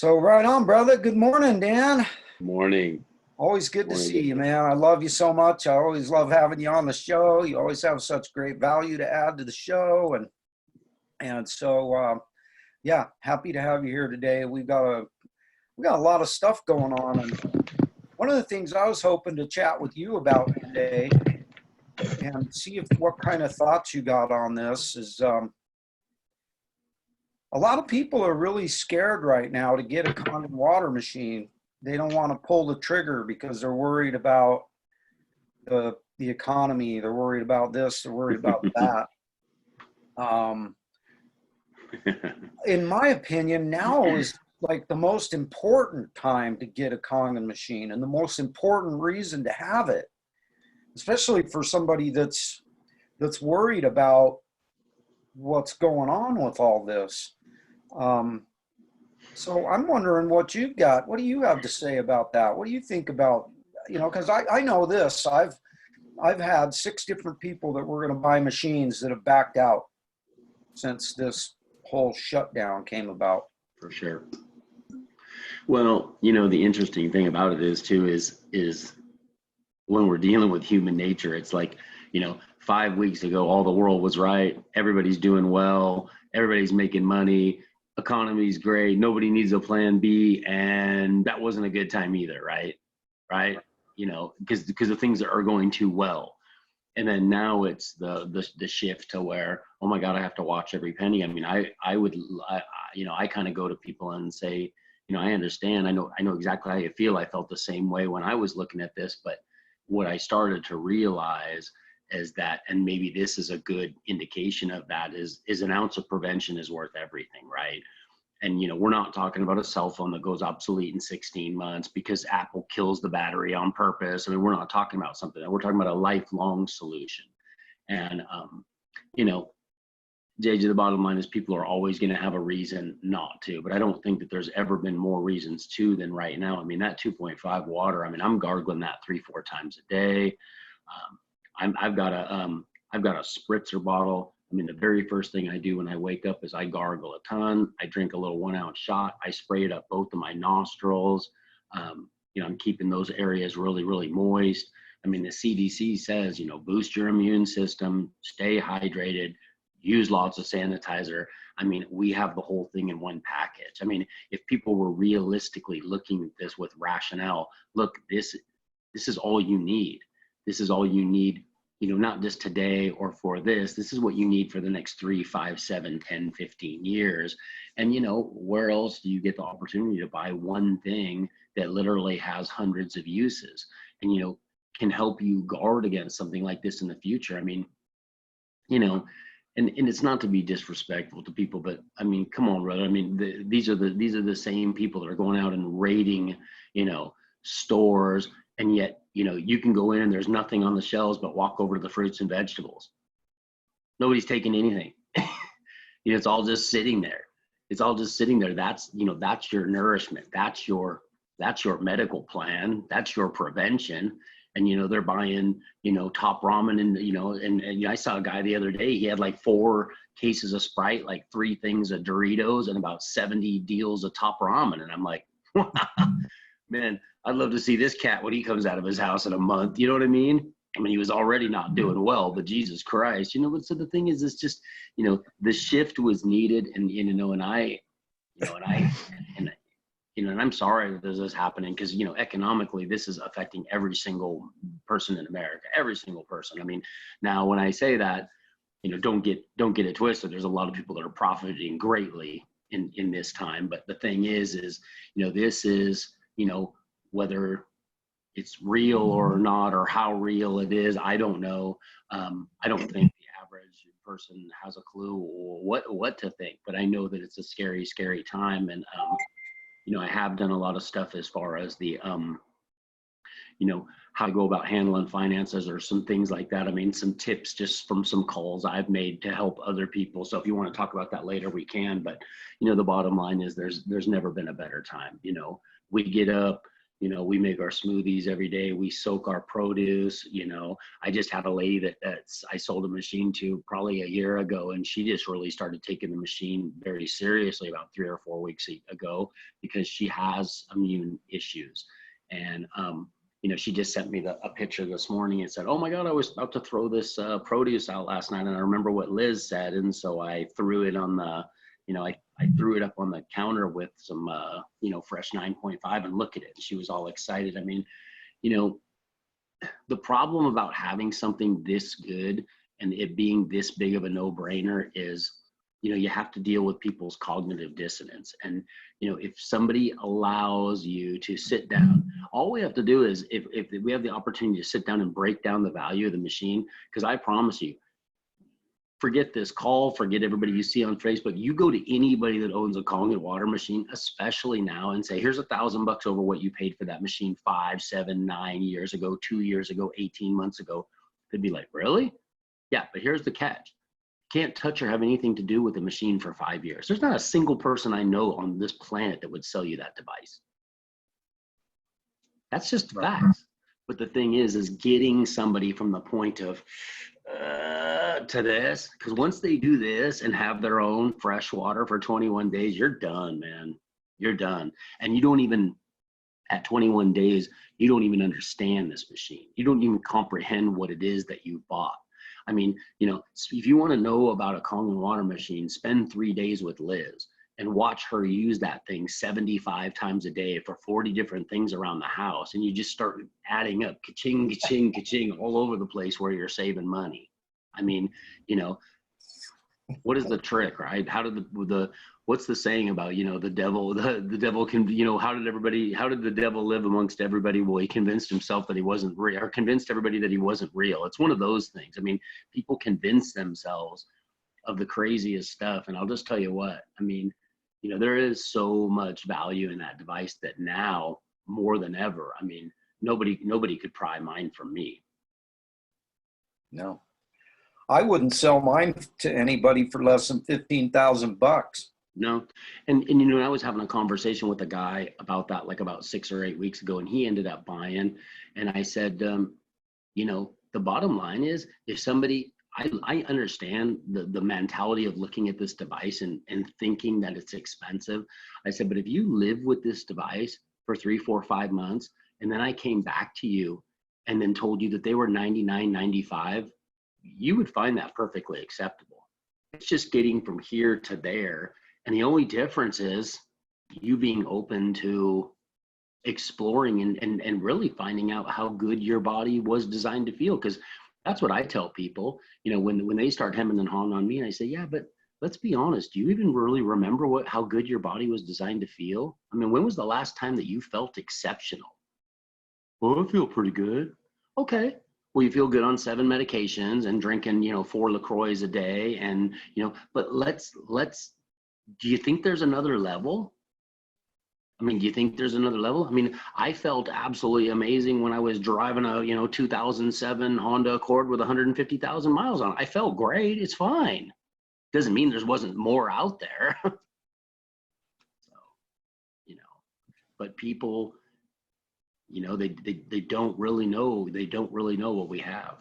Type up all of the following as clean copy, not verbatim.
So right on, brother. Good morning, Dan. Morning. Always good to see Morning. you, man. I love you so much. I always love having you on the show. You always have such great value to add to the show, and yeah, happy to have you here today. We got a lot of stuff going on, and one of the things I was hoping to chat with you about today and see if what kind of thoughts you got on this is a lot of people are really scared right now to get a KONGen water machine. They don't want to pull the trigger because they're worried about the economy. They're worried about this. They're worried about that. Um, in my opinion, now is like the most important time to get a KONGen machine and the most important reason to have it, especially for somebody that's worried about what's going on with all this. So I'm wondering what you've got. What do you have to say about that? What do you think about, because I know this. I've had 6 different people that were going to buy machines that have backed out since this whole shutdown came about. For sure. Well, the interesting thing about it is too is when we're dealing with human nature, it's like, 5 weeks ago, all the world was right. Everybody's doing well. Everybody's making money. Economy's great. Nobody needs a plan B. And that wasn't a good time either. Right. Right. Because the things are going too well. And then now it's the shift to where, oh my God, I have to watch every penny. I mean, I kind of go to people and say, I understand. I know exactly how you feel. I felt the same way when I was looking at this, but what I started to realize is that, and maybe this is a good indication of that, is an ounce of prevention is worth everything, right? And we're not talking about a cell phone that goes obsolete in 16 months because Apple kills the battery on purpose. I mean, we're not talking about something that we're talking about a lifelong solution. And JJ, the bottom line is people are always going to have a reason not to, but I don't think that there's ever been more reasons to than right now. I mean, that 2.5 water, I mean, I'm gargling that 3-4 times a day. I've got a spritzer bottle. I mean, the very first thing I do when I wake up is I gargle a ton. I drink a little 1-ounce shot. I spray it up both of my nostrils. I'm keeping those areas really, really moist. I mean, the CDC says, boost your immune system, stay hydrated, use lots of sanitizer. I mean, we have the whole thing in one package. I mean, if people were realistically looking at this with rationale, look, this is all you need. This is all you need, not just today or for this. This is what you need for the next 3, 5, 7, 10, 15 years. And, where else do you get the opportunity to buy one thing that literally has hundreds of uses and, can help you guard against something like this in the future? I mean, and it's not to be disrespectful to people, but I mean, come on, brother. I mean, these are the same people that are going out and raiding, stores, and yet, you can go in and there's nothing on the shelves but walk over to the fruits and vegetables. Nobody's taking anything. It's all just sitting there. It's all just sitting there. That's your nourishment. That's your medical plan. That's your prevention. And they're buying top ramen, and I saw a guy the other day, he had like 4 cases of Sprite, like 3 things of Doritos, and about 70 deals of top ramen. And I'm like, man, I'd love to see this cat when he comes out of his house in a month. You know what I mean? I mean, he was already not doing well, but Jesus Christ, but so the thing is, it's just, the shift was needed. And, and I'm sorry that this is happening because, economically, this is affecting every single person in America, every single person. I mean, now when I say that, don't get it twisted. There's a lot of people that are profiting greatly in this time. But the thing is, this is, whether it's real or not, or how real it is, I don't know. I don't think the average person has a clue or what to think, but I know that it's a scary, scary time. And, I have done a lot of stuff as far as the, how to go about handling finances or some things like that. I mean, some tips just from some calls I've made to help other people. So if you want to talk about that later, we can. But, the bottom line is there's never been a better time. We get up, We make our smoothies every day. We soak our produce. I just had a lady that I sold a machine to probably a year ago, and she just really started taking the machine very seriously about 3 or 4 weeks ago because she has immune issues. And, she just sent me a picture this morning and said, "Oh my God, I was about to throw this produce out last night. And I remember what Liz said. And so I threw it on the, I threw it up on the counter with some, fresh 9.5 and look at it." And she was all excited. I mean, the problem about having something this good and it being this big of a no-brainer is, you have to deal with people's cognitive dissonance. And, if somebody allows you to sit down, all we have to do is if we have the opportunity to sit down and break down the value of the machine, because I promise you, forget this call, forget everybody you see on Facebook. You go to anybody that owns a KONGen water machine, especially now, and say, "Here's $1,000 over what you paid for that machine 5, 7, 9 years ago, 2 years ago, 18 months ago." They'd be like, "Really?" Yeah, but here's the catch. Can't touch or have anything to do with the machine for 5 years. There's not a single person I know on this planet that would sell you that device. That's just facts. But the thing is getting somebody from the point of to this, because once they do this and have their own fresh water for 21 days, you're done, man. You're done. And you don't even, at 21 days, you don't even understand this machine. You don't even comprehend what it is that you bought. I mean, if you want to know about a KONGen water machine, spend 3 days with Liz and watch her use that thing 75 times a day for 40 different things around the house. And you just start adding up, ka-ching, ka-ching, ka-ching, all over the place where you're saving money. I mean, what is the trick, right? How did what's the saying about, the devil can, how did the devil live amongst everybody? Well, he convinced himself that he wasn't real, or convinced everybody that he wasn't real. It's one of those things. I mean, people convince themselves of the craziest stuff. And I'll just tell you what, I mean, there is so much value in that device that now more than ever, I mean, nobody could pry mine from me. No. I wouldn't sell mine to anybody for less than $15,000. No. And I was having a conversation with a guy about that, like about 6 or 8 weeks ago, and he ended up buying. And I said, the bottom line is, if somebody, I understand the mentality of looking at this device and thinking that it's expensive. I said, but if you live with this device for 3, 4, 5 months, and then I came back to you and then told you that they were $99.95, you would find that perfectly acceptable. It's just getting from here to there. And the only difference is you being open to exploring and really finding out how good your body was designed to feel. Because that's what I tell people, when they start hemming and hawing on me, and I say, yeah, but let's be honest. Do you even really remember how good your body was designed to feel? I mean, when was the last time that you felt exceptional? Well, I feel pretty good. Okay. Well, you feel good on 7 medications and drinking, 4 LaCroix a day. And, but do you think there's another level? I mean, do you think there's another level? I mean, I felt absolutely amazing when I was driving a, 2007 Honda Accord with 150,000 miles on it. I felt great. It's fine. Doesn't mean there wasn't more out there. So, but people, they don't really know. They don't really know what we have.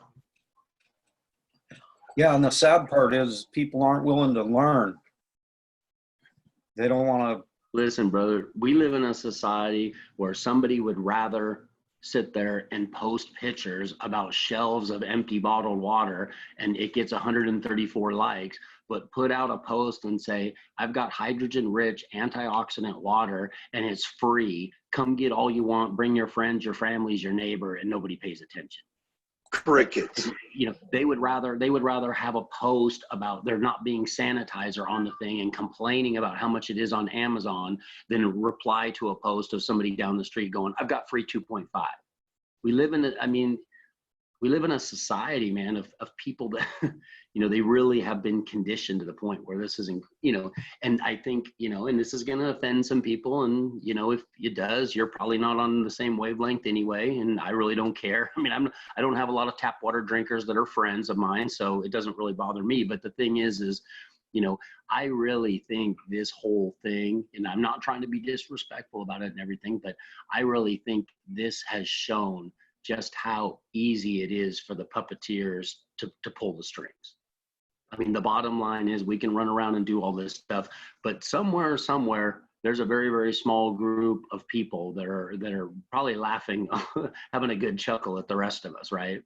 Yeah, and the sad part is people aren't willing to learn. They don't want to. Listen, brother, we live in a society where somebody would rather sit there and post pictures about shelves of empty bottled water and it gets 134 likes, but put out a post and say, I've got hydrogen-rich antioxidant water and it's free. Come get all you want, bring your friends, your families, your neighbor, and nobody pays attention. Crickets. They would rather have a post about there not being sanitizer on the thing and complaining about how much it is on Amazon than reply to a post of somebody down the street going, I've got free 2.5. We live in a society, man, of people that, they really have been conditioned to the point where this isn't, and I think, and this is going to offend some people. And, if it does, you're probably not on the same wavelength anyway. And I really don't care. I mean, I don't have a lot of tap water drinkers that are friends of mine, so it doesn't really bother me. But the thing is, I really think this whole thing, and I'm not trying to be disrespectful about it and everything, but I really think this has shown just how easy it is for the puppeteers to pull the strings. I mean, the bottom line is we can run around and do all this stuff, but somewhere, there's a very, very small group of people that are probably laughing, having a good chuckle at the rest of us, right?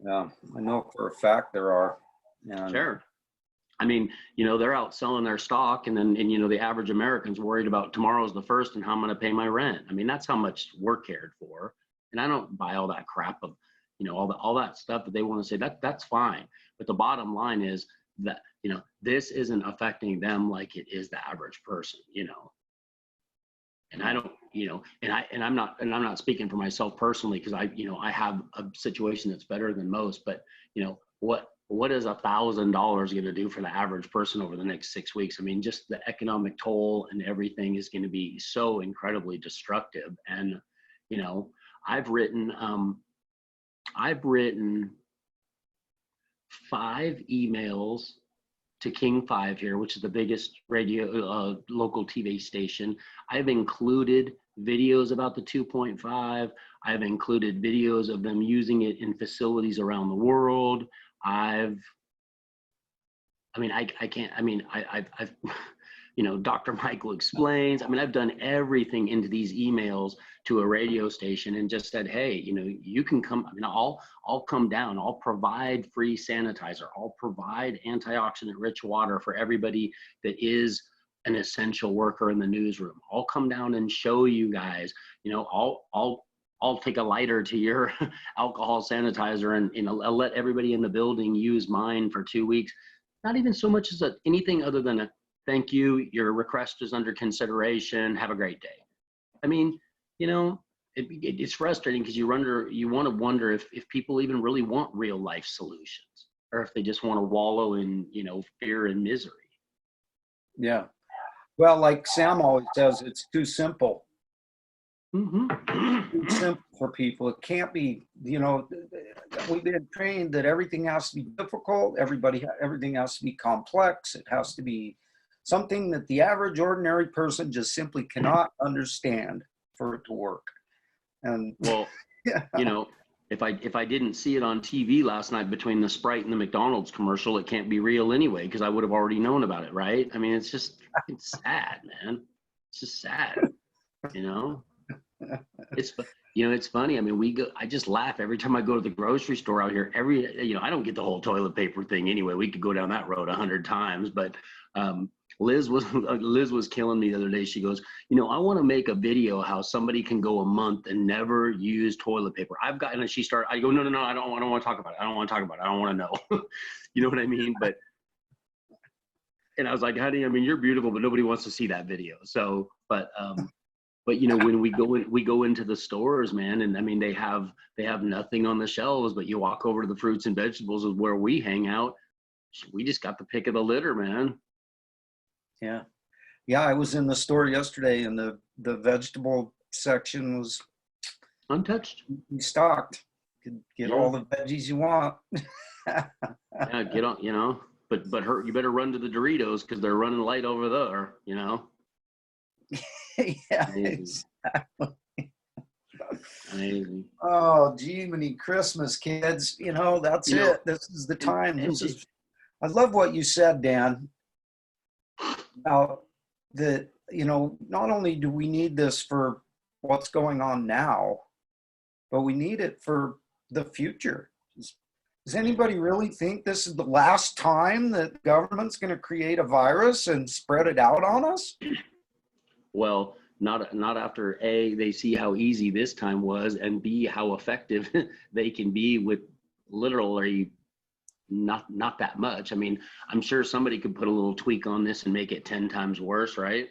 Yeah, I know for a fact there are. And Sure. I mean, they're out selling their stock, and the average American's worried about tomorrow's the first and how I'm going to pay my rent. I mean, that's how much we're cared for. And I don't buy all that crap of, all that stuff that they want to say. That's fine. But the bottom line is that, this isn't affecting them like it is the average person, And I don't, and I'm not speaking for myself personally, because I have a situation that's better than most, but what is $1,000 going to do for the average person over the next 6 weeks? I mean, just the economic toll and everything is going to be so incredibly destructive. And, I've written 5 emails to King 5 here, which is the biggest radio local TV station. I've included videos about the 2.5. I've included videos of them using it in facilities around the world. I've Dr. Michael explains. I mean, I've done everything into these emails to a radio station and just said, hey, you can come. I mean, I'll come down. I'll provide free sanitizer. I'll provide antioxidant-rich water for everybody that is an essential worker in the newsroom. I'll come down and show you guys. I'll take a lighter to your alcohol sanitizer, and I'll let everybody in the building use mine for 2 weeks. Not even so much as anything other than a thank you. Your request is under consideration. Have a great day. I mean, it's frustrating because you want to wonder if people even really want real life solutions, or if they just want to wallow in, fear and misery. yeah. Well, like Sam always says, it's too simple. Mm-hmm. Too simple for people. It can't be, we've been trained that everything has to be difficult. Everything has to be complex. It has to be something that the average ordinary person just simply cannot understand for it to work. And well, yeah. if I didn't see it on TV last night between the Sprite and the McDonald's commercial, it can't be real anyway, because I would have already known about it, right? I mean, it's just it's sad, man. It's just sad, It's funny. I mean, I just laugh every time I go to the grocery store out here. I don't get the whole toilet paper thing anyway. We could go down that road 100 times, but Liz was killing me the other day. She goes, I want to make a video how somebody can go a month and never use toilet paper. I go, no, I don't want to talk about it. I don't want to talk about it. I don't want to know. You know what I mean? And I was like, honey, I mean, you're beautiful, but nobody wants to see that video. So, but when we go into the stores, man, and I mean, they have nothing on the shelves, but you walk over to the fruits and vegetables is where we hang out. We just got the pick of the litter, man. Yeah. Yeah. I was in the store yesterday, and the vegetable section was untouched. Stocked. You could get all the veggies you want. Yeah, get on, but you better run to the Doritos because they're running light over there, Yeah, Amazing. exactly. Amazing. Oh, Jiminy Christmas, kids. That's it. This is the time. I love what you said, Dan, about that, not only do we need this for what's going on now, but we need it for the future. Does anybody really think this is the last time that the government's going to create a virus and spread it out on us? Well, not after A, they see how easy this time was, and B, how effective they can be with literally not that much. I mean, I'm sure somebody could put a little tweak on this and make it 10 times worse, right?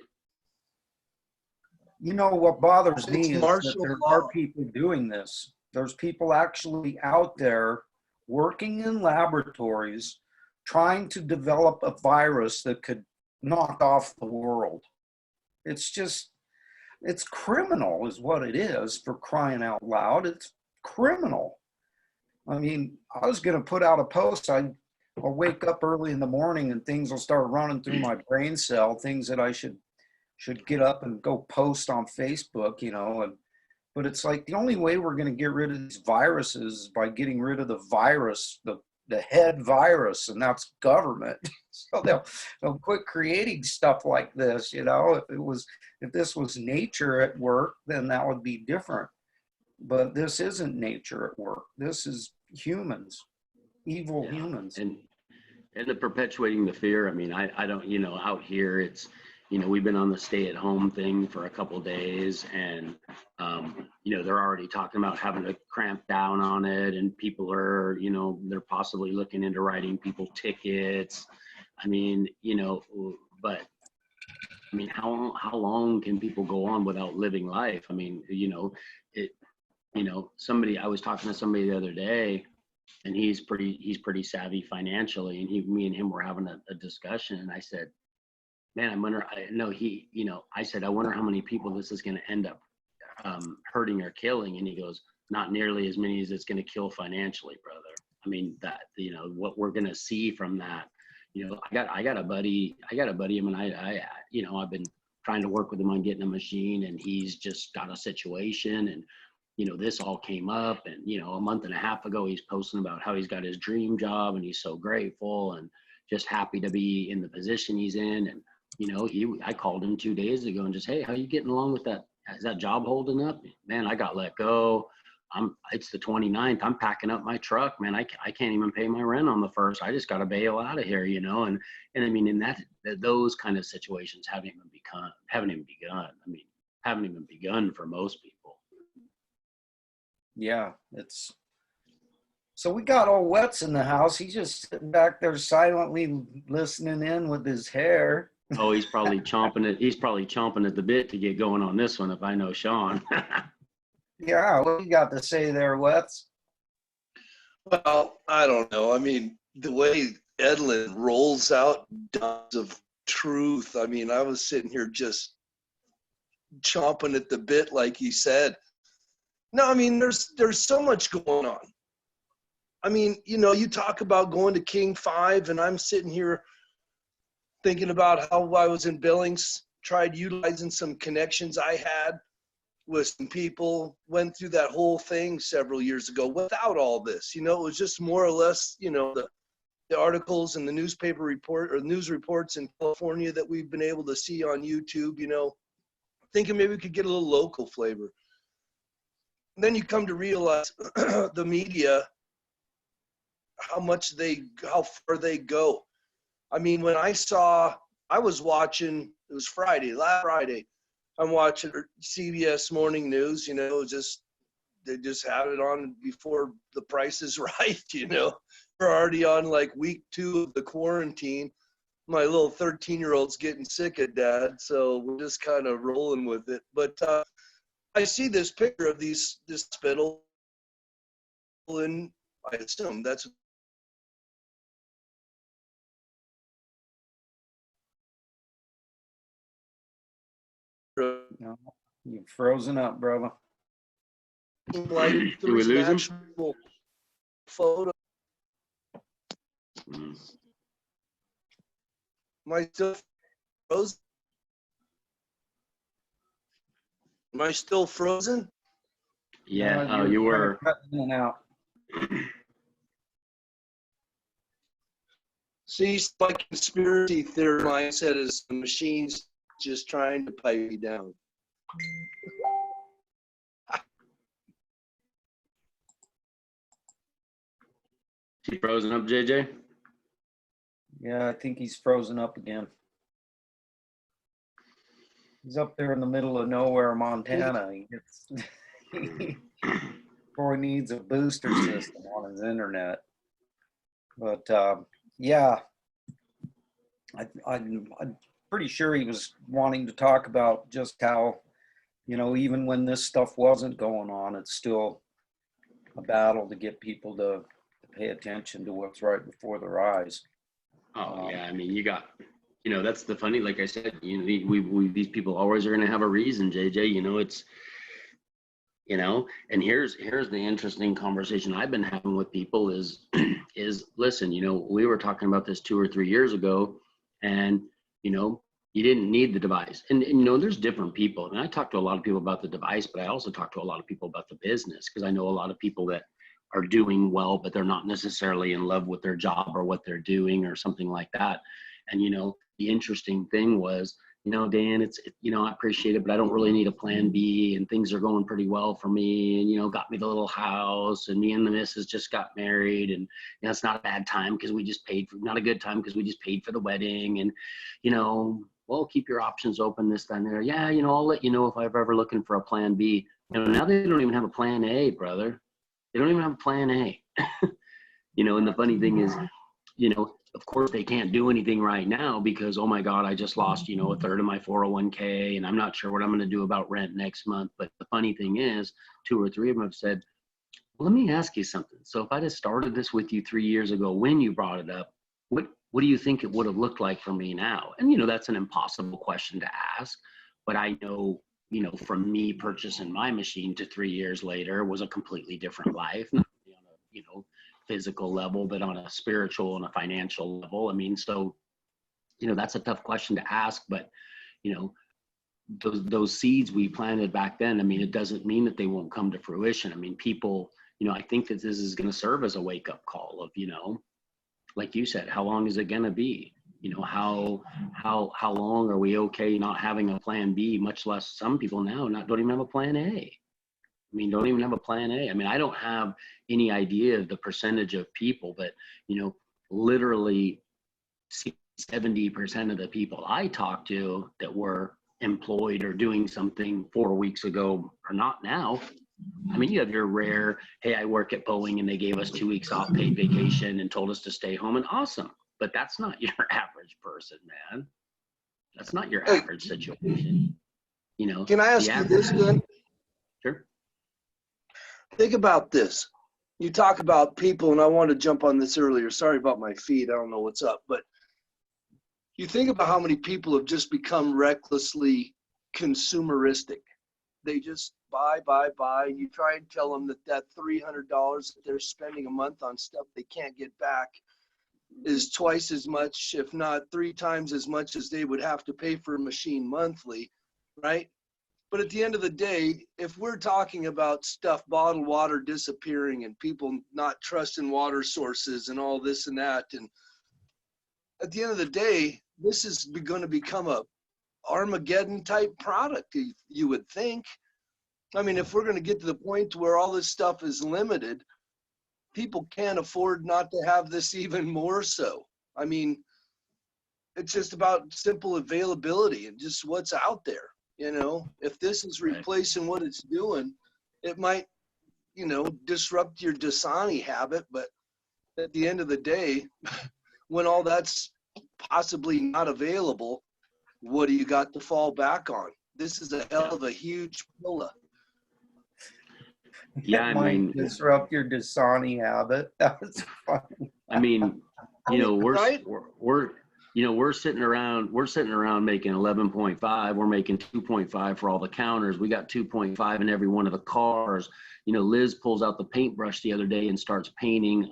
What bothers me is that there are people doing this. There's people actually out there working in laboratories trying to develop a virus that could knock off the world. It's criminal is what it is, for crying out loud. It's criminal. I mean, I was going to put out a post. I'll wake up early in the morning and things will start running through my brain cell, things that I should get up and go post on Facebook, and but it's like the only way we're going to get rid of these viruses is by getting rid of the virus, the head virus, and that's government. So they'll quit creating stuff like this. If this was nature at work, then that would be different. But this isn't nature at work. This is humans, evil humans. And the perpetuating the fear. I mean, I don't, out here it's, we've been on the stay at home thing for a couple of days, and they're already talking about having to cramp down on it, and people are, they're possibly looking into writing people tickets. I mean, but I mean, how long can people go on without living life? I mean, I was talking to somebody the other day, and he's pretty savvy financially, and me and him were having a discussion, and I said, man, I said, I wonder how many people this is going to end up hurting or killing. And he goes, not nearly as many as it's going to kill financially, brother. I mean, that, what we're going to see from that, I got a buddy. I mean, I've been trying to work with him on getting a machine, and he's just got a situation, and, this all came up, and, a month and a half ago, he's posting about how he's got his dream job, and he's so grateful and just happy to be in the position he's in. And, I called him 2 days ago and just, hey, how you getting along with that? Is that job holding up? Man, I got let go. It's the 29th. I'm packing up my truck, man. I can't even pay my rent on the 1st. I just got to bail out of here, and I mean, in those kind of situations haven't even begun. I mean, haven't even begun for most people. Yeah, so we got old Wets in the house. He's just sitting back there silently listening in with his hair. Oh, he's probably chomping at the bit to get going on this one, if I know Sean. Yeah, what you got to say there, Wets? Well, I don't know. I mean, the way Edland rolls out dons of truth. I mean, I was sitting here just chomping at the bit, like he said. No, I mean, there's so much going on. I mean, you talk about going to King 5, and I'm sitting here thinking about how I was in Billings, tried utilizing some connections I had with some people, went through that whole thing several years ago without all this. It was just more or less, the articles and the newspaper report or news reports in California that we've been able to see on YouTube, thinking maybe we could get a little local flavor. And then you come to realize the media, how far they go. I mean, when I was watching, it was last Friday, I'm watching CBS Morning News, they just had it on before The Price is Right, We're already on like week 2 of the quarantine. My little 13-year-old's getting sick of Dad, so we're just kind of rolling with it. But I see this picture of this hospital, and I assume that's No, you've frozen up, brother. like Did we lose him? actual photo. Am I still frozen? Am I still frozen? Yeah, No, you were. Cutting in and out. See, my conspiracy theory mindset is the machine's just trying to pipe me down. Is he frozen up, JJ? Yeah, I think he's frozen up again. He's up there in the middle of nowhere, Montana. Or he needs a booster system on his internet. But yeah, I'm pretty sure he was wanting to talk about just how, even when this stuff wasn't going on, it's still a battle to get people to pay attention to what's right before their eyes. Oh yeah, I mean, you got, that's the funny. Like I said, we these people always are going to have a reason, JJ. you know. And here's the interesting conversation I've been having with people is listen, you know, we were talking about this 2 or 3 years ago, and you know, you didn't need the device. And you know, there's different people, and I talk to a lot of people about the device, but I also talk to a lot of people about the business, because I know a lot of people that are doing well, but they're not necessarily in love with their job or what they're doing or something like that. And you know, the interesting thing was, you know, Dan, you know, I appreciate it, but I don't really need a plan B, and things are going pretty well for me. And, you know, got me the little house, and me and the missus just got married, and, you know, it's not a bad time because we just paid for, not a good time because we just paid for the wedding. And, you know, well, keep your options open, this, that, and there. Yeah, you know, I'll let you know if I'm ever looking for a plan B. You know, now they don't even have a plan A, brother. They don't even have a plan A. You know, and the funny thing is, you know, of course they can't do anything right now because, oh my God, I just lost, you know, a third of my 401k, and I'm not sure what I'm going to do about rent next month. But the funny thing is, 2 or 3 of them have said, well, let me ask you something. So if I just started this with you 3 years ago, when you brought it up, what do you think it would have looked like for me now? And, you know, that's an impossible question to ask, but I know, you know, from me purchasing my machine to 3 years later was a completely different life, not only on a, you know, physical level, but on a spiritual and a financial level. I mean, so, you know, that's a tough question to ask, but, you know, those seeds we planted back then, I mean, it doesn't mean that they won't come to fruition. I mean, people, you know, I think that this is going to serve as a wake up call of, you know, like you said, how long is it going to be? You know, how long are we okay not having a plan B, much less some people now don't even have a plan A. I mean, don't even have a plan A. I mean, I don't have any idea of the percentage of people, but, you know, literally 70% of the people I talked to that were employed or doing something 4 weeks ago are not now. I mean, you have your rare, hey, I work at Boeing and they gave us 2 weeks off paid vacation and told us to stay home, and awesome. But that's not your average person, man. That's not your average situation. You know, Can I ask you this then? Sure. Think about this. You talk about people, and I wanted to jump on this earlier. Sorry about my feed. I don't know what's up, but you think about how many people have just become recklessly consumeristic. They just buy. And you try and tell them that $300 that they're spending a month on stuff they can't get back is twice as much, if not 3 times as much as they would have to pay for a machine monthly, right? But at the end of the day, if we're talking about stuff, bottled water disappearing and people not trusting water sources and all this and that, and at the end of the day, this is going to become a Armageddon type product, you would think. I mean, if we're going to get to the point where all this stuff is limited, people can't afford not to have this even more so. I mean, it's just about simple availability and just what's out there. You know, if this is replacing what it's doing, it might, you know, disrupt your Dasani habit. But at the end of the day, when all that's possibly not available, what do you got to fall back on? This is a hell of a huge pillar. Yeah, It I might mean, disrupt your Dasani habit. That's funny. I mean, you know, Right? we're sitting around making 11.5. We're making 2.5 for all the counters. We got 2.5 in every one of the cars. You know, Liz pulls out the paintbrush the other day and starts painting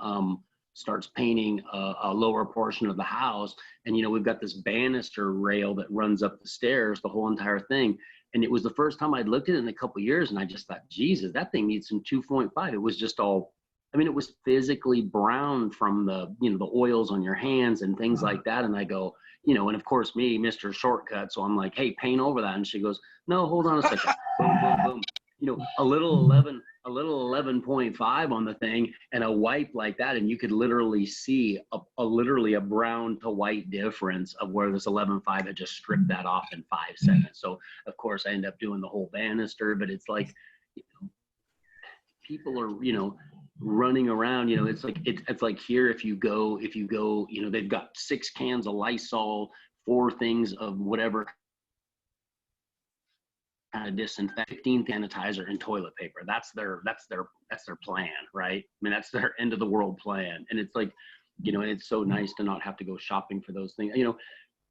a lower portion of the house. And, you know, we've got this banister rail that runs up the stairs, the whole entire thing. And it was the first time I'd looked at it in a couple of years, and I just thought, Jesus, that thing needs some 2.5. It was just all, I mean, it was physically brown from the, you know, the oils on your hands and things like that. And I go, you know, and of course me, Mr. Shortcut. So I'm like, hey, paint over that. And she goes, no, hold on a second. Boom, boom, boom. You know, a little 11.5 on the thing and a wipe like that. And you could literally see literally a brown to white difference of where this 11.5 had just stripped that off in 5 seconds. So of course I end up doing the whole banister, but it's like, you know, people are, you know, running around, you know, it's like here, if you go, you know, they've got 6 cans of Lysol, 4 things of whatever kind of disinfect, 15 sanitizer and toilet paper. That's their plan, right? I mean, that's their end of the world plan. And it's like, you know, and it's so nice to not have to go shopping for those things. You know,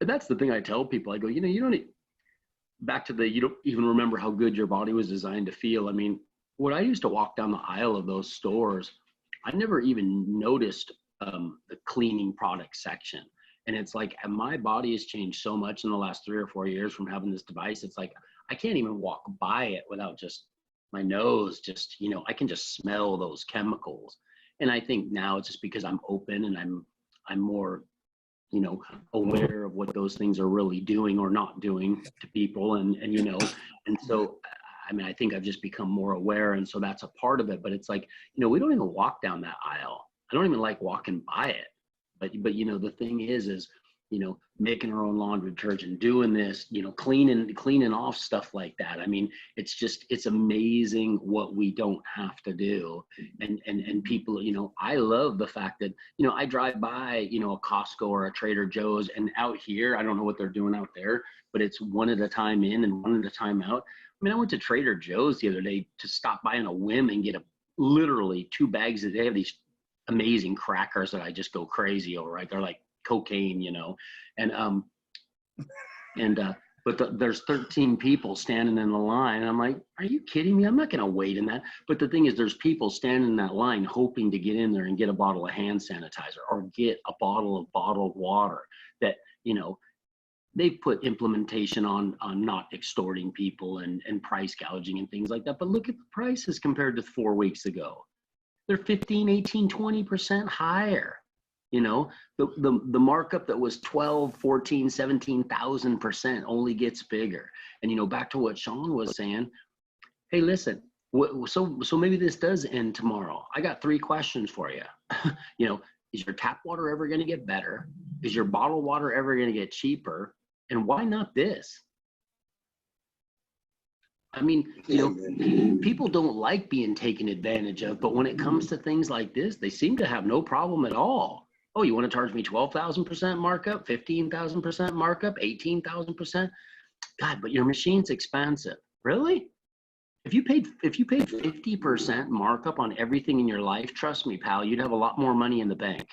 that's the thing I tell people. I go, you know, you don't even remember how good your body was designed to feel. I mean, When I used to walk down the aisle of those stores, I never even noticed the cleaning product section. And it's like my body has changed so much in the last 3 or 4 years from having this device. It's like I can't even walk by it without just my nose, just, you know, I can just smell those chemicals. And I think now it's just because I'm open and I'm more, you know, aware of what those things are really doing or not doing to people. And you know, and so I mean, I think I've just become more aware, and so that's a part of it. But it's like, you know, we don't even walk down that aisle. I don't even like walking by it. But you know, the thing is, you know, making our own laundry detergent, doing this, you know, cleaning off stuff like that. I mean, it's amazing what we don't have to do. And people, you know, I love the fact that, you know, I drive by, you know, a Costco or a Trader Joe's, and out here, I don't know what they're doing out there, but it's one at a time in and one at a time out. I mean, I went to Trader Joe's the other day to stop by on a whim and get literally 2 bags. They have these amazing crackers that I just go crazy over, right? They're like cocaine, you know, and there's 13 people standing in the line. And I'm like, are you kidding me? I'm not going to wait in that. But the thing is, there's people standing in that line hoping to get in there and get a bottle of hand sanitizer or get a bottle of bottled water that, you know, they've put implementation on not extorting people and price gouging and things like that. But look at the prices compared to 4 weeks ago. They're 15, 18, 20% higher. You know, the markup that was 12, 14, 17,000% only gets bigger. And, you know, back to what Sean was saying, hey, listen, so maybe this does end tomorrow. I got 3 questions for you. You know, is your tap water ever going to get better? Is your bottled water ever going to get cheaper? And why not this? I mean, you know, people don't like being taken advantage of, but when it comes to things like this, they seem to have no problem at all. Oh, you want to charge me 12,000% markup, 15,000% markup, 18,000%? God, but your machine's expensive. Really? If you paid 50% markup on everything in your life, trust me, pal, you'd have a lot more money in the bank.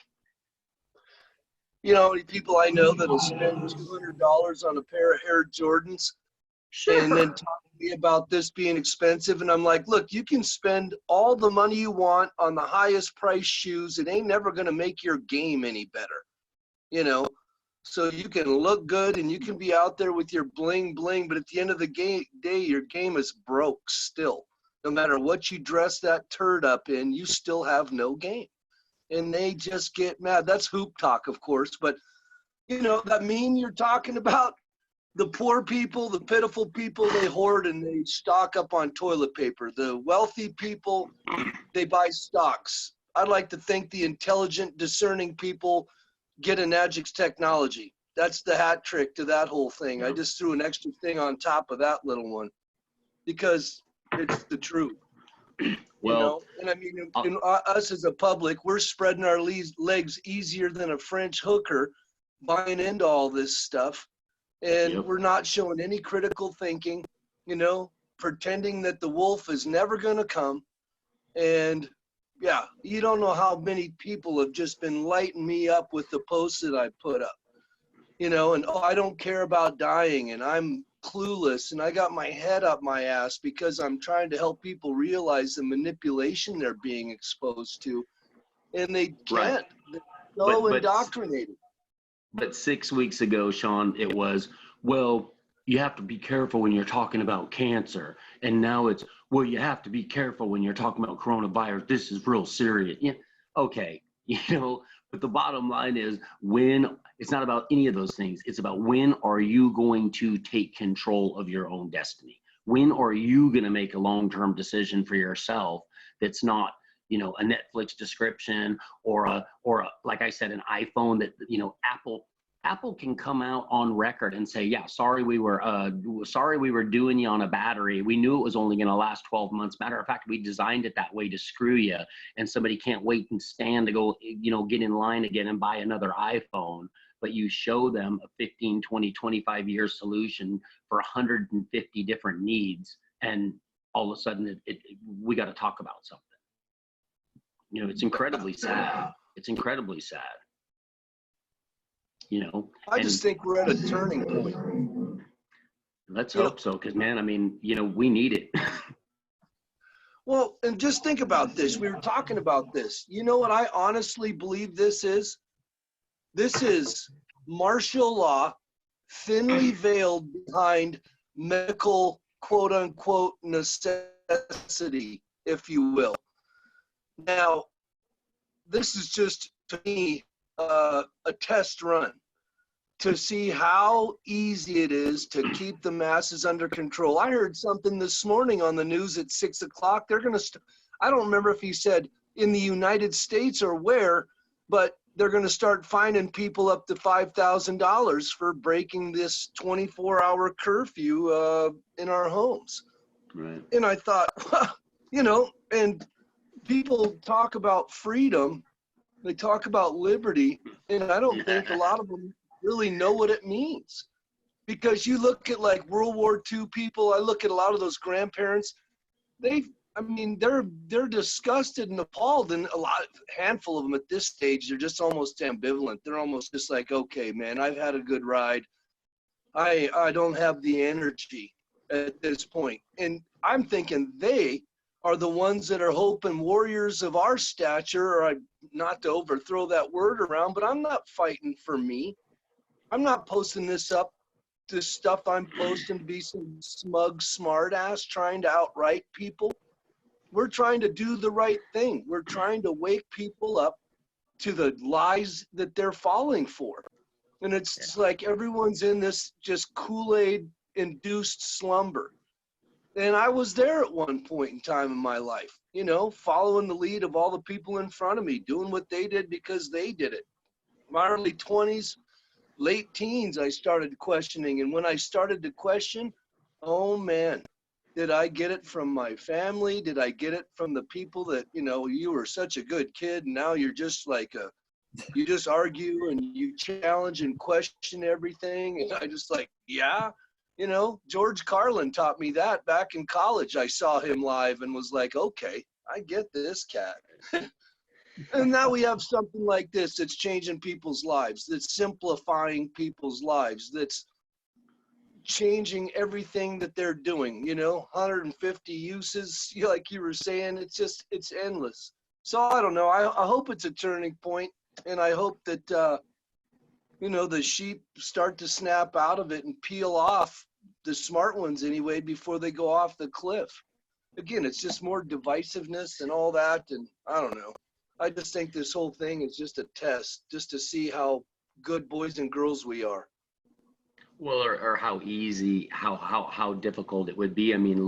You know, people I know that'll spend $200 on a pair of Air Jordans, Sure. and then talk to me about this being expensive. And I'm like, look, you can spend all the money you want on the highest price shoes. It ain't never going to make your game any better, you know? So you can look good and you can be out there with your bling bling, but at the end of the day, your game is broke still. No matter what you dress that turd up in, you still have no game. And they just get mad. That's hoop talk, of course, but you know, that meme you're talking about, the poor people, the pitiful people, they hoard and they stock up on toilet paper. The wealthy people, they buy stocks. I'd like to think the intelligent, discerning people get an Agix technology. That's the hat trick to that whole thing. I just threw an extra thing on top of that little one because it's the truth. Well, you know? And I mean, in us as a public, we're spreading our legs easier than a French hooker buying into all this stuff. And we're not showing any critical thinking, you know, pretending that the wolf is never going to come. And yeah, you don't know how many people have just been lighting me up with the posts that I put up, you know, and oh, I don't care about dying and I'm clueless and I got my head up my ass because I'm trying to help people realize the manipulation they're being exposed to, and they can't. They're so indoctrinated. But 6 weeks ago, Sean, it was, well, you have to be careful when you're talking about cancer. And now it's, well, you have to be careful when you're talking about coronavirus. This is real serious. Yeah, okay, you know, but the bottom line is when, it's not about any of those things. It's about when are you going to take control of your own destiny? When are you going to make a long-term decision for yourself that's not, you know, a Netflix description or a, like I said, an iPhone that, you know, Apple can come out on record and say, yeah, sorry we were doing you on a battery. We knew it was only going to last 12 months. Matter of fact, we designed it that way to screw you. And somebody can't wait and stand to go, you know, get in line again and buy another iPhone. But you show them a 15, 20, 25-year solution for 150 different needs. And all of a sudden, we got to talk about something. You know, it's incredibly sad. It's incredibly sad. You know, I just think we're at a turning point. Let's hope so, because man, I mean, you know, we need it. Well, and just think about this. We were talking about this. You know what I honestly believe this is? This is martial law thinly veiled behind medical quote unquote necessity, if you will. Now, this is just to me a test run to see how easy it is to keep the masses under control. I heard something this morning on the news at 6 o'clock. They're going to, I don't remember if he said in the United States or where, but they're going to start fining people up to $5,000 for breaking this 24-hour curfew in our homes. Right. And I thought, you know, and people talk about freedom, they talk about liberty, and I don't think a lot of them really know what it means. Because you look at like World War II people, I look at a lot of those grandparents, they're disgusted and appalled, and handful of them at this stage, they're just almost ambivalent. They're almost just like, okay, man, I've had a good ride. I don't have the energy at this point. And I'm thinking they are the ones that are hoping warriors of our stature, or not to overthrow that word around, but I'm not fighting for me. I'm not posting this stuff I'm posting to be some smug smart ass trying to outright people. We're trying to do the right thing. We're trying to wake people up to the lies that they're falling for. And it's like everyone's in this just Kool-Aid induced slumber. And I was there at one point in time in my life, you know, following the lead of all the people in front of me, doing what they did because they did it. My early 20s, late teens, I started questioning. And when I started to question, oh man, did I get it from my family? Did I get it from the people that, you know, you were such a good kid and now you're just like you just argue and you challenge and question everything? And I just like, yeah. You know, George Carlin taught me that back in college. I saw him live and was like, okay, I get this cat. And now we have something like this that's changing people's lives, that's simplifying people's lives, that's changing everything that they're doing, you know, 150 uses, like you were saying, it's endless. So I don't know. I hope it's a turning point, and I hope that, you know, the sheep start to snap out of it and peel off, the smart ones anyway, before they go off the cliff. Again, it's just more divisiveness and all that, and I don't know. I just think this whole thing is just a test, just to see how good boys and girls we are. Well, or how easy, how difficult it would be. I mean,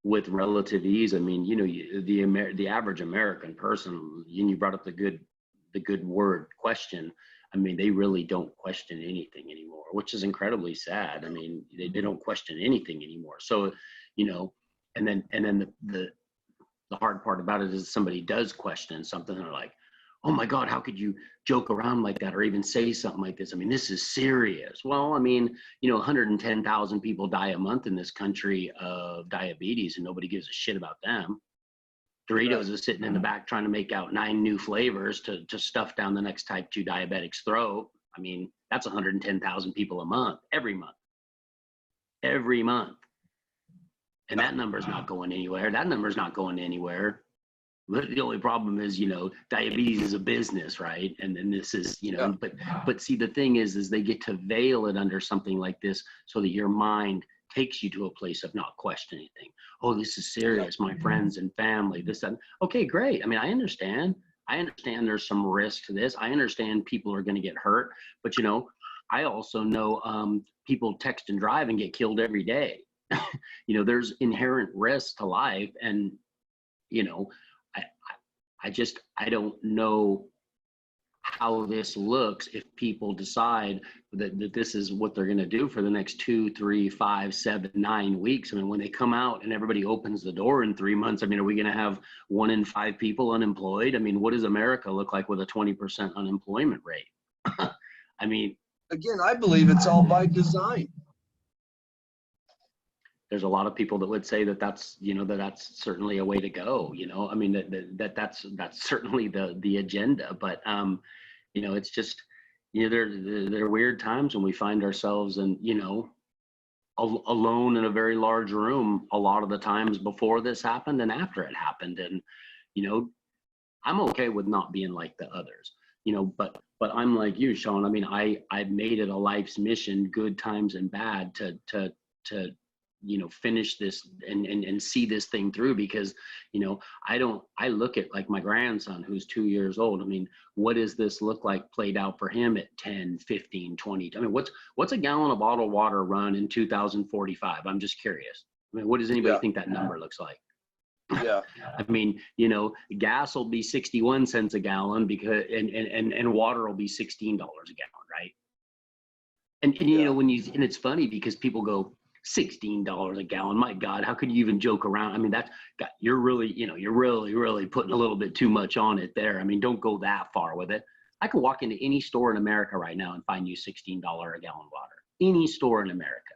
with relative ease. I mean, you know, the average American person, and you brought up the good word question. I mean, they really don't question anything anymore, which is incredibly sad. I mean, they don't question anything anymore. So, you know, and then the hard part about it is somebody does question something, and they're like, oh my God, how could you joke around like that or even say something like this? I mean, this is serious. Well, I mean, you know, 110,000 people die a month in this country of diabetes, and nobody gives a shit about them. Doritos is sitting in the back trying to make out 9 new flavors to stuff down the next type 2 diabetic's throat. I mean, that's 110,000 people a month, every month. And that number's not going anywhere. The only problem is, you know, diabetes is a business, right? And then this is, you know, but see, the thing is they get to veil it under something like this so that your mind takes you to a place of not questioning anything. Oh, this is serious. My friends and family, this, that. Okay, great. I mean, I understand there's some risk to this. I understand people are going to get hurt, but you know, I also know people text and drive and get killed every day. You know, there's inherent risk to life. And, you know, I don't know how this looks if people decide that this is what they're going to do for the next 2, 3, 5, 7, 9 weeks. I mean, when they come out and everybody opens the door in 3 months, I mean, are we going to have 1 in 5 people unemployed? I mean, what does America look like with a 20% unemployment rate? I mean, again, I believe it's all by design. There's a lot of people that would say that that's, you know, that's certainly a way to go, you know. I mean, that's certainly the agenda, but you know, it's just, you know, there are weird times when we find ourselves, and you know, alone in a very large room a lot of the times before this happened and after it happened. And, you know, I'm okay with not being like the others, you know, but I'm like you, Sean. I mean, I've made it a life's mission, good times and bad, to you know, finish this and see this thing through, because, you know, I look at like my grandson who's 2 years old. I mean, what does this look like played out for him at 10, 15, 20? I mean, what's a gallon of bottled water run in 2045? I'm just curious. I mean, what does anybody think that number looks like? Yeah. I mean, you know, gas will be 61 cents a gallon because, and water will be $16 a gallon, right? And you know, when you, and it's funny because people go, $16 a gallon. My God, how could you even joke around? I mean, you're really, you know, you're really putting a little bit too much on it there. I mean, don't go that far with it. I could walk into any store in America right now and find you $16 a gallon water. Any store in America.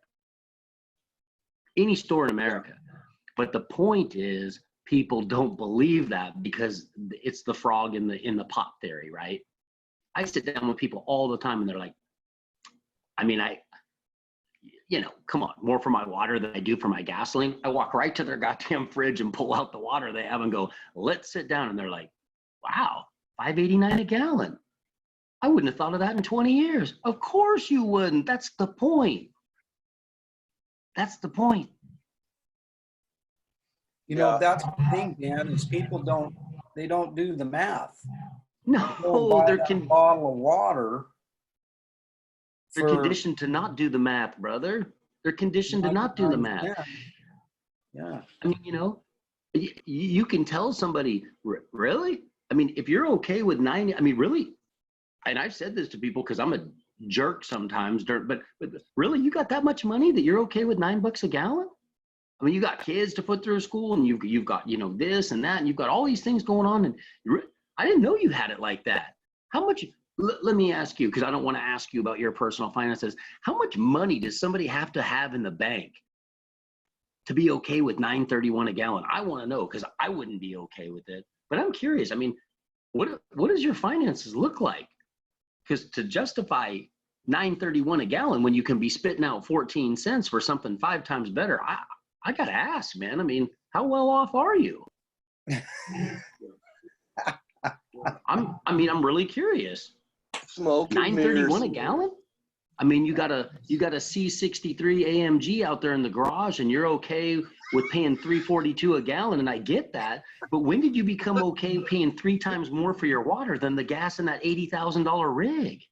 Any store in America. But the point is, people don't believe that because it's the frog in the pot theory, right? I sit down with people all the time and they're like, I mean, you know, come on, more for my water than I do for my gasoline. I walk right to their goddamn fridge and pull out the water they have and go, let's sit down. And they're like, wow, $5.89 a gallon. I wouldn't have thought of that in 20 years. Of course you wouldn't. That's the point. That's the point. You know, that's the thing, Dan, is people don't do the math. No, they're bottle of water. They're conditioned to not do the math, brother. They're conditioned to not do the math. Yeah. I mean, you know, you can tell somebody, really? I mean, if you're okay with 90, I mean, really, and I've said this to people because I'm a jerk sometimes, but really, you got that much money that you're okay with $9 a gallon? I mean, you got kids to put through school, and you've got, you know, this and that, and you've got all these things going on, and I didn't know you had it like that. How much? Let me ask you, because I don't want to ask you about your personal finances. How much money does somebody have to have in the bank to be okay with $9.31 a gallon? I want to know, because I wouldn't be okay with it. But I'm curious. I mean, what does your finances look like? Because to justify $9.31 a gallon when you can be spitting out 14 cents for something 5 times better, I gotta ask, man. I mean, how well off are you? I'm really curious. Smoke $9.31 a gallon? I mean, you got a C63 AMG out there in the garage, and you're okay with paying $3.42 a gallon, and I get that. But when did you become okay paying 3 times more for your water than the gas in that $80,000 rig?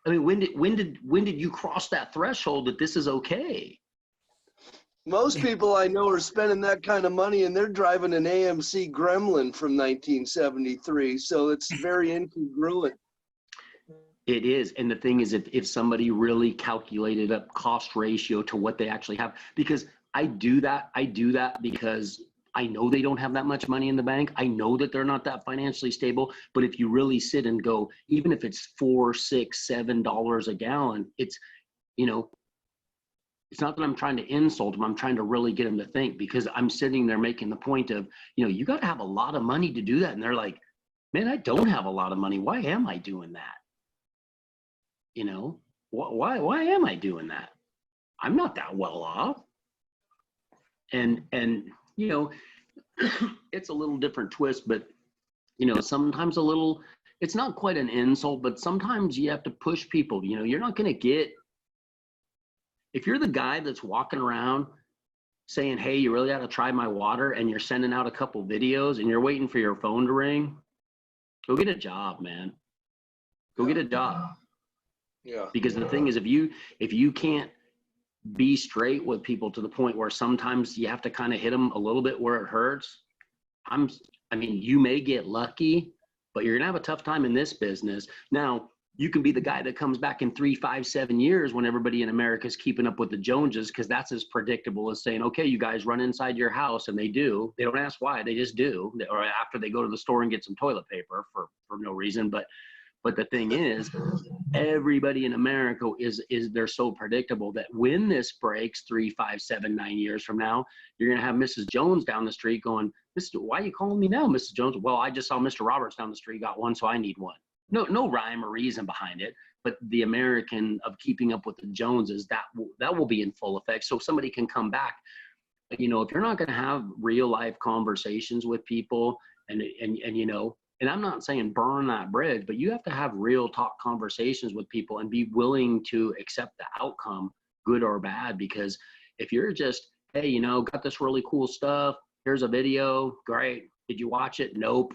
I mean, when did you cross that threshold that this is okay? Most people I know are spending that kind of money, and they're driving an AMC Gremlin from 1973. So it's very incongruent. It is. And the thing is, if somebody really calculated up cost ratio to what they actually have, because I do that because I know they don't have that much money in the bank. I know that they're not that financially stable. But if you really sit and go, even if it's $4, $6, $7 a gallon, it's, you know, it's not that I'm trying to insult them. I'm trying to really get them to think, because I'm sitting there making the point of, you know, you got to have a lot of money to do that. And they're like, man, I don't have a lot of money. Why am I doing that? You know, why am I doing that? I'm not that well off. And you know, it's a little different twist, but, you know, sometimes it's not quite an insult, but sometimes you have to push people. You know, you're not going to get, if you're the guy that's walking around saying, hey, you really got to try my water, and you're sending out a couple videos and you're waiting for your phone to ring, go get a job, man. Go get a job. Yeah. Because the thing is, if you can't be straight with people to the point where sometimes you have to kind of hit them a little bit where it hurts, I mean, you may get lucky, but you're gonna have a tough time in this business. Now, you can be the guy that comes back in 3, 5, 7 years when everybody in America is keeping up with the Joneses, because that's as predictable as saying, okay, you guys run inside your house, and they do. They don't ask why, they just do. Or after they go to the store and get some toilet paper for no reason. But the thing is, everybody in America they're so predictable that when this breaks 3, 5, 7, 9 years from now, you're gonna have Mrs. Jones down the street going, why are you calling me now, Mrs. Jones? Well, I just saw Mr. Roberts down the street got one, so I need one. No rhyme or reason behind it. but the American of keeping up with the Joneses, that will be in full effect. So somebody can come back. You know, if you're not going to have real life conversations with people, and you know, and I'm not saying burn that bridge, but you have to have real talk conversations with people and be willing to accept the outcome, good or bad. Because if you're just, hey, you know, got this really cool stuff, here's a video, great, did you watch it? Nope.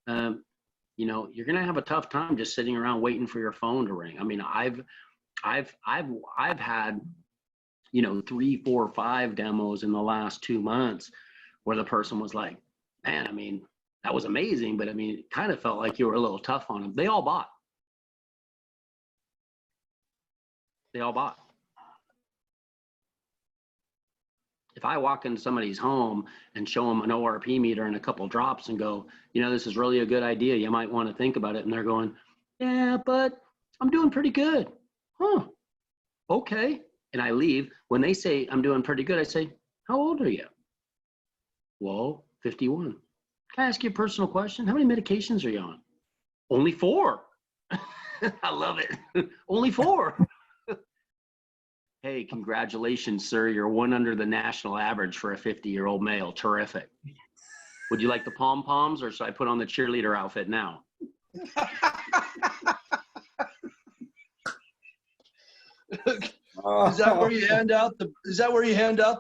You know, you're gonna have a tough time just sitting around waiting for your phone to ring. I mean, I've had, you know, 3, 4, 5 demos in the last 2 months where the person was like, man, I mean, that was amazing, but I mean, it kind of felt like you were a little tough on them. They all bought. They all bought. If I walk into somebody's home and show them an ORP meter and a couple drops and go, you know, this is really a good idea, you might want to think about it. And they're going, yeah, but I'm doing pretty good. Huh, okay. And I leave. When they say I'm doing pretty good, I say, how old are you? Well, 51. Can I ask you a personal question? How many medications are you on? Only 4. I love it. Only 4. Hey, congratulations, sir. You're 1 under the national average for a 50-year-old male. Terrific. Would you like the pom-poms, or should I put on the cheerleader outfit now? Is that where you hand out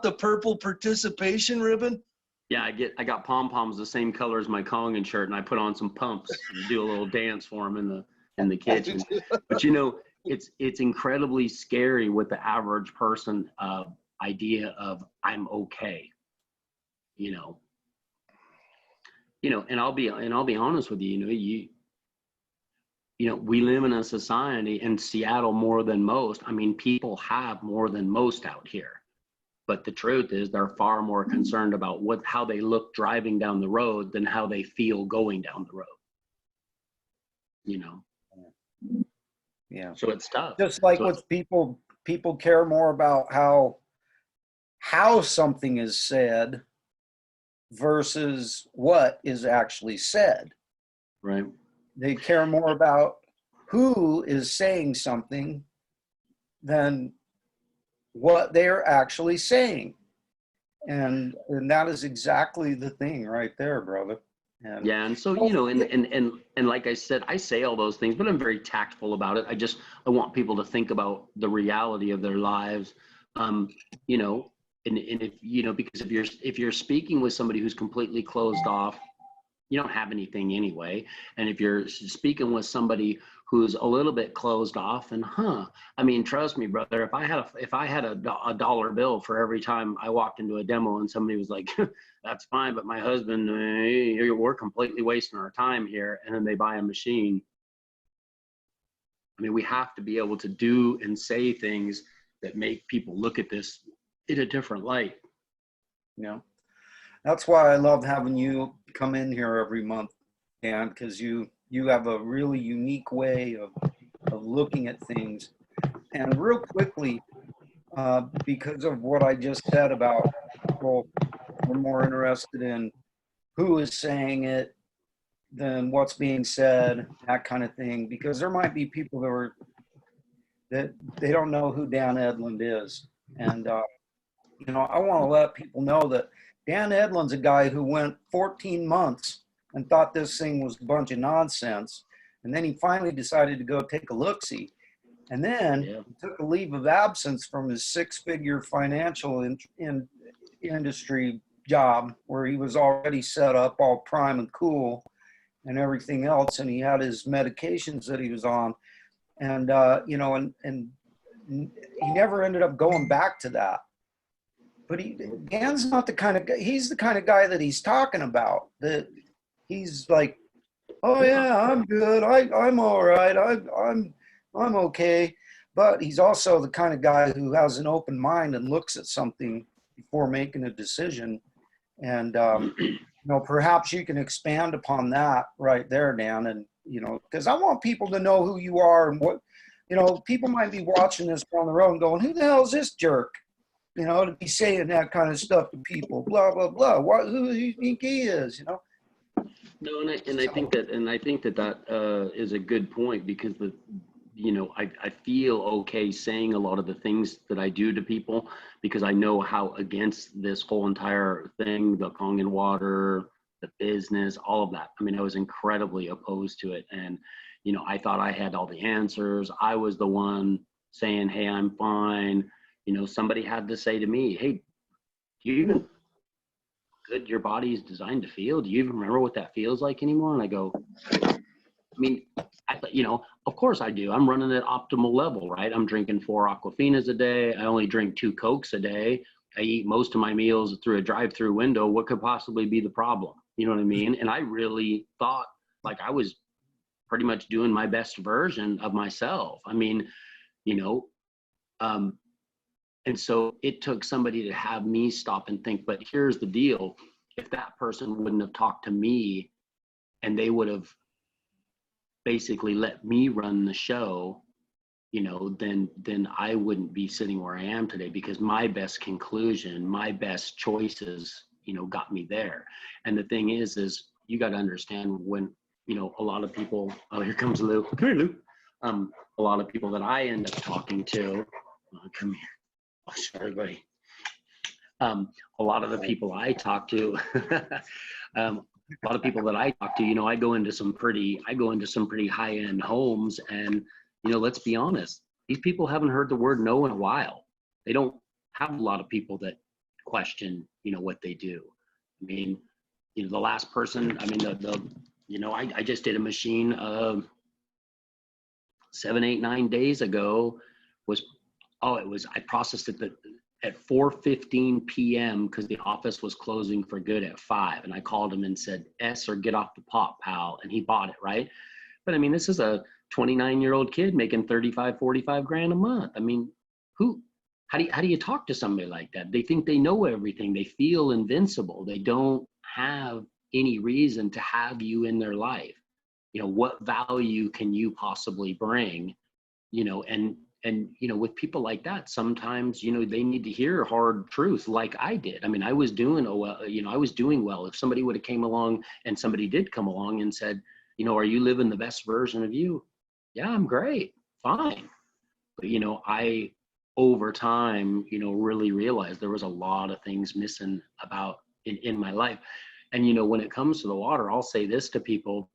the purple participation ribbon? Yeah, I got pom-poms the same color as my KONGen shirt, and I put on some pumps and do a little dance for them in the kitchen. But you know, it's incredibly scary with the average person idea of I'm okay. You know, and I'll be honest with you. You know, we live in a society in Seattle more than most. I mean, people have more than most out here. But the truth is they're far more concerned about how they look driving down the road than how they feel going down the road. You know? Yeah. So it's tough. Just like with people care more about how something is said versus what is actually said. Right. They care more about who is saying something than what they're actually saying. And that is exactly the thing right there, brother. And yeah, and so, you know, and like I said, I say all those things, but I'm very tactful about it. I want people to think about the reality of their lives. You know, and if, you know, because if you're speaking with somebody who's completely closed off, you don't have anything anyway. And if you're speaking with somebody who's a little bit closed off, and I mean, trust me, brother, if I had a dollar bill for every time I walked into a demo and somebody was like, that's fine, but my husband, we're completely wasting our time here, and then they buy a machine. I mean, we have to be able to do and say things that make people look at this in a different light. Yeah. That's why I love having you come in here every month, Dan, because you have a really unique way of looking at things. And real quickly, because of what I just said about people are more interested in who is saying it than what's being said, that kind of thing, because there might be people that they don't know who Dan Edland is. And, you know, I want to let people know that Dan Edland's a guy who went 14 months and thought this thing was a bunch of nonsense. And then he finally decided to go take a look-see. And then he took a leave of absence from his 6-figure financial industry job where he was already set up all prime and cool and everything else. And he had his medications that he was on. And, you know, and he never ended up going back to that. But Dan's not the kind of guy, he's the kind of guy that he's talking about, that he's like, oh yeah, I'm good. I'm all right. I'm okay. But he's also the kind of guy who has an open mind and looks at something before making a decision. And, you know, perhaps you can expand upon that right there, Dan. And, you know, because I want people to know who you are and what, you know, people might be watching this on the road and going, who the hell is this jerk? You know, to be saying that kind of stuff to people, blah, blah, blah. Who do you think he is, you know? No, and I think that is a good point, because I feel okay saying a lot of the things that I do to people because I know how against this whole entire thing, the KONGen Water, the business, all of that. I mean, I was incredibly opposed to it. And, I thought I had all the answers. I was the one saying, hey, I'm fine. Somebody had to say to me, hey, do you even good your body is designed to feel? Do you even remember what that feels like anymore? And I go, I mean, of course I do. I'm running at optimal level, right? I'm drinking 4 Aquafinas a day. I only drink 2 Cokes a day. I eat most of my meals through a drive-through window. What could possibly be the problem? You know what I mean? And I really thought like I was pretty much doing my best version of myself. I mean, and so it took somebody to have me stop and think, but here's the deal. If that person wouldn't have talked to me and they would have basically let me run the show, then I wouldn't be sitting where I am today because my best conclusion, my best choices, got me there. And the thing is you got to understand when, a lot of people, oh, here comes Lou. Come here, Lou. A lot of people that I end up talking to, come here. Oh, sorry, buddy. A lot of the people I talk to, a lot of people that I talk to, I go into some pretty high-end homes, and let's be honest, these people haven't heard the word no in a while. They don't have a lot of people that question, what they do. I mean, the last person, I mean, I just did a machine 7, 8, 9 days ago. I processed it at 4:15 p.m. because the office was closing for good at 5. And I called him and said, or get off the pot, pal. And he bought it, right? But I mean, this is a 29-year-old kid making 35, 45 grand a month. I mean, how do you talk to somebody like that? They think they know everything. They feel invincible. They don't have any reason to have you in their life. What value can you possibly bring? And with people like that, sometimes they need to hear hard truth, like I did. I mean, I was doing well. If somebody would have came along, and somebody did come along and said, are you living the best version of you? Yeah, I'm great, fine. But I over time really realized there was a lot of things missing about in my life. And when it comes to the water, I'll say this to people,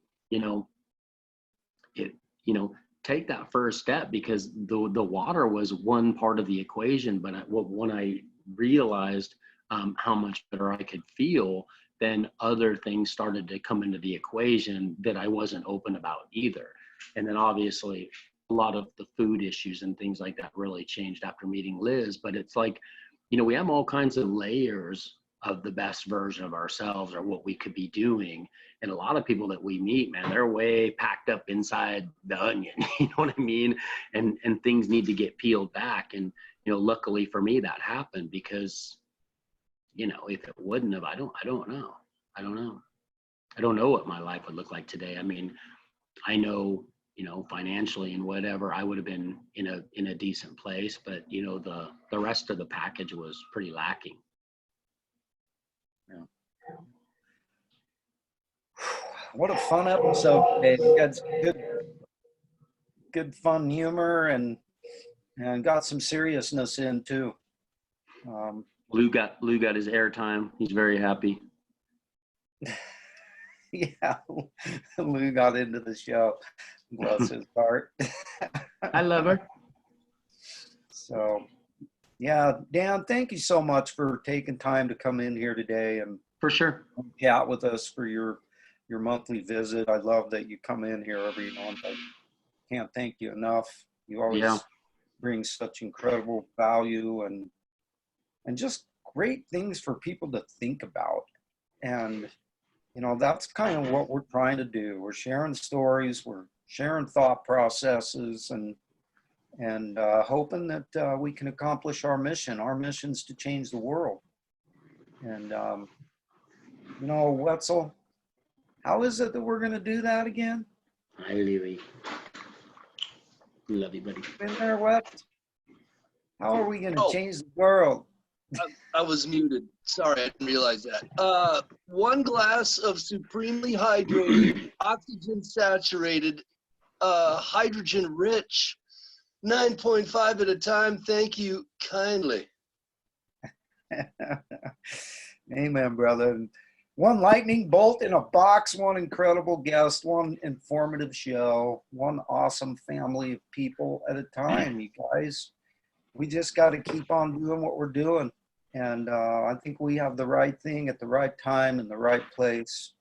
take that first step, because the water was one part of the equation. But when I realized how much better I could feel, then other things started to come into the equation that I wasn't open about either. And then obviously a lot of the food issues and things like that really changed after meeting Liz. But it's like, we have all kinds of layers of the best version of ourselves or what we could be doing. And a lot of people that we meet, man, they're way packed up inside the onion, you know what I mean? And things need to get peeled back. And, luckily for me, that happened, because, if it wouldn't have, I don't know. I don't know what my life would look like today. I mean, I know, financially and whatever, I would have been in a decent place, but the rest of the package was pretty lacking. Yeah. What a fun episode today. We had some good fun humor and got some seriousness in too. Lou got his airtime. He's very happy. Yeah, Lou got into the show. Bless his heart. I love her. So, yeah, Dan, thank you so much for taking time to come in here today and For sure. chat with us for your monthly visit. I love that you come in here every month. I can't thank you enough. You always bring such incredible value and just great things for people to think about. And that's kind of what we're trying to do. We're sharing stories, we're sharing thought processes, and hoping that we can accomplish our mission. Our mission's to change the world. And Wetzel, how is it that we're going to do that again? Hi, Louie. Love you, buddy. Been there, Wet? How are we going to change the world? I was muted. Sorry, I didn't realize that. 1 glass of supremely hydrated, oxygen saturated hydrogen rich. 9.5 at a time. Thank you kindly. Amen, brother. One lightning bolt in a box, one incredible guest, one informative show, one awesome family of people at a time, you guys. We just got to keep on doing what we're doing. And I think we have the right thing at the right time in the right place.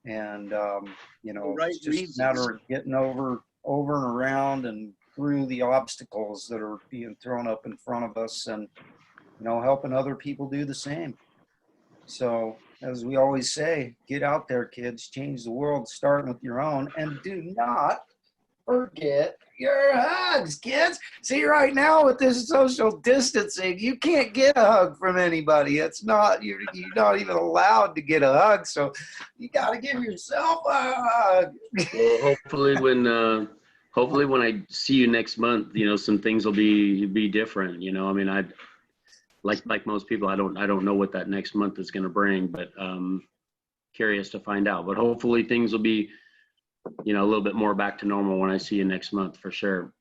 And, you know, right it's just reasons. a matter of getting over and around and through the obstacles that are being thrown up in front of us and, you know, helping other people do the same. So, as we always say, get out there, kids, change the world, starting with your own, and do not forget your hugs, kids. See, right now with this social distancing, you can't get a hug from anybody. It's not, you're not even allowed to get a hug. So, you got to give yourself a hug. Well, hopefully when I see you next month, you know, some things will be different. You know, I mean, like most people, I don't know what that next month is going to bring, but curious to find out. But hopefully things will be, you know, a little bit more back to normal when I see you next month for sure.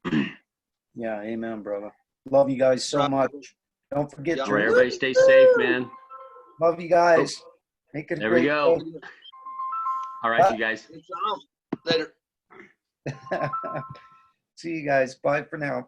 Yeah, amen, brother. Love you guys so much. Don't forget All your right, everybody stay safe, man. love you guys. Make it a There we great go. day. All right, you guys. Later. See you guys. Bye for now.